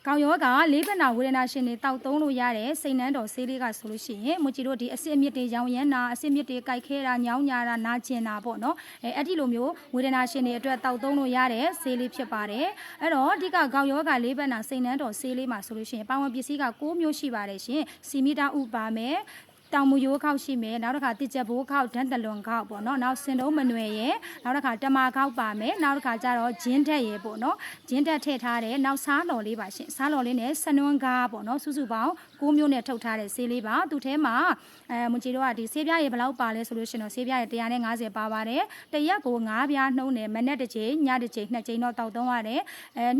ကောင်းရောကလေးဘက်နာဝေဒနာရှင်တွေတောက်သုံးလို့ရတဲ့စိတ်နှမ်းတော်ဆေးလေးကဆိုလို့ရှိရင်မကြည့်တို့ဒီအစစ်အမြစ်တွေရောင်ရမ်းတာအစစ်အမြစ်တွေကြိုက်ခဲတာညောင်းညာတာနာကျင်တာပေါ့နော်အဲ့ဒီလိုမျိုးဝေဒနာရှင်တွေအတွက်တောက်သုံးလို့ရတဲ့ဆေးလေးဖြစ်ပါတယ်အဲ့တော့အဓိကကောင်းရောကလေးဘက်နာစိတ်နှမ်းတော်ဆေးလေးမှာဆိုလို့ရှိရင်ပါဝင်ပစ္စည်းက6မျိုးရှိပါတယ်ရှင်စီမီတာဥပါမယ်တောင်မူရိုးခောက်ရှိမယ်နောက်တစ်ခါတစ်ချက်ဘိုးခောက်ဓာတ်တလွန်ခောက်ပေါ့နော်နောက်စင်တုံးမနွယ်ရဲ့နောက်တစ်ခါတမာခောက်ပါမယ်နောက်တစ်ခါကျတော့ဂျင်းတက်ရဲ့ပေါ့နော်ဂျင်းတက်ထည့်ထားတယ်နောက်စားလော်လေးပါရှင်စားလော်လေးနဲ့ဆနွန်းကားပေါ့နော်စုစုပေါင်း6မျိုးနဲ့ထုတ်ထားတဲ့ဆေးလေးပါသူထဲမှာမကြည့်တော့ဒီဆေးပြားရေဘယ်လောက်ပါလဲဆိုလို့ရှင်တော့ဆေးပြားရေ150ပါပါတယ်တရက်ကို9ပြားနှုံးနဲ့မနေ့တစ်ချိန်ညတစ်ချိန်2ချိန်တော့တောက်သုံးရတယ်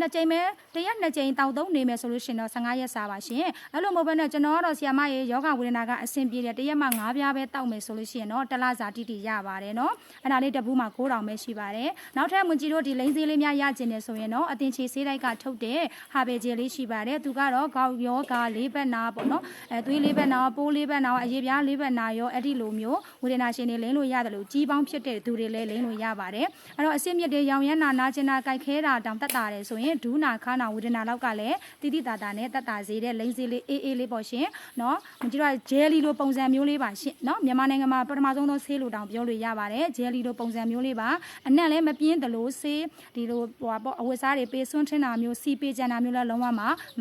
2ချိန်ပဲတရက်2ချိန်တောက်သုံးနေမယ်ဆိုလို့ရှင်တော့15ရက်စာပါရှင်အဲ့လိုမဟုတ်ဘဲနဲ့ကျွန်တော်ကတော့ဆီယာမရေယောဂဝေဒနာကအဆင်ပြေတယ်တရက်မှ9ပြားပဲတောက်မယ်ဆိုလို့ရှိရင်တော့တလစာတိတိရပါတယ်နော်အဲ့ဒါလေးတပူးမှာ9000ပဲရှိပါတယ်နောက်ထပ်မကြည့်တော့ဒီလိမ့်သေးလေးများရကျင်တယ်ဆိုရင်တော့အတင်ချေဆေးတိုက်ကထုတ်တဲ့ဟာဘယ်ဂျယ်လေးရှိပါတယ်သူကတော့ခေါက်ယောဂလေးဘက်နာပေါ့နော်သွေးလေးဘက်နာပိုးလေးဘက်နာအရေပြားလေးဘက်နာရောအဲ့ဒီလိုမျိုးဝေဒနာရှင်တွေလိမ့်လို့ရတယ်လို့ကြီးပေါင်းဖြစ်တဲ့သူတွေလည်းလိမ့်လို့ရပါတယ်အဲ့တော့အစစ်မြစ်တွေရောင်ရမ်းနာကျင်နာကြိုက်ခဲတာတောင်တက်တာတယ်ဆိုရင်ဒူးနာခါနာဝေဒနာလောက်ကလည်းတိတိတာတာနဲ့တက်တာစေတဲ့လိမ့်စေးလေးအေးအေးလေးပေါ့ရှင်နော်မကြည့်တော့ဂျယ်လီလိုပုံစံမျိုးလေးပါရှင်နော်မြန်မာနိုင်ငံမှာပထမဆုံးသောဆေးလိုတောင်ပြောလို့ရပါတယ်ဂျယ်လီလိုပုံစံမျိုးလေးပါအနက်လည်းမပြင်းသလိုဆေးဒီလိုဟိုပေါ့အဝတ်စားတွေပေးစွန်းထင်းတာမျိုးစီပေးကြံတာမျိုးလည်းလုံးဝ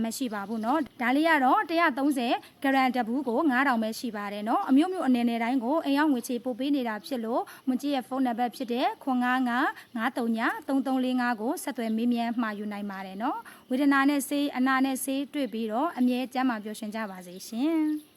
မရှိပါဘူးနော်ဒါလေးကတော့130ဂရမ်တဘူးကို9000ပဲရှိပါတယ်နော်အမျိုးမျိုးအနေနဲ့တိုင်းကိုအိမ်ရောက်ငွေချေပို့ပေးနေတာဖြစ်လို့မကြည့်ရဲ့ဖုန်းနံပါတ်ဖြစ်တဲ့09933345ကိုဆက်သွယ်မေးမြန်းမှာယူနိုင်ပါတယ်နော်ဝေဒနာနဲ့ဆေးအနာနဲ့ဆေးတွေ့ပြီးတော့အမြဲကျန်းမာပျော်ရွှင်ကြပါစေရှင်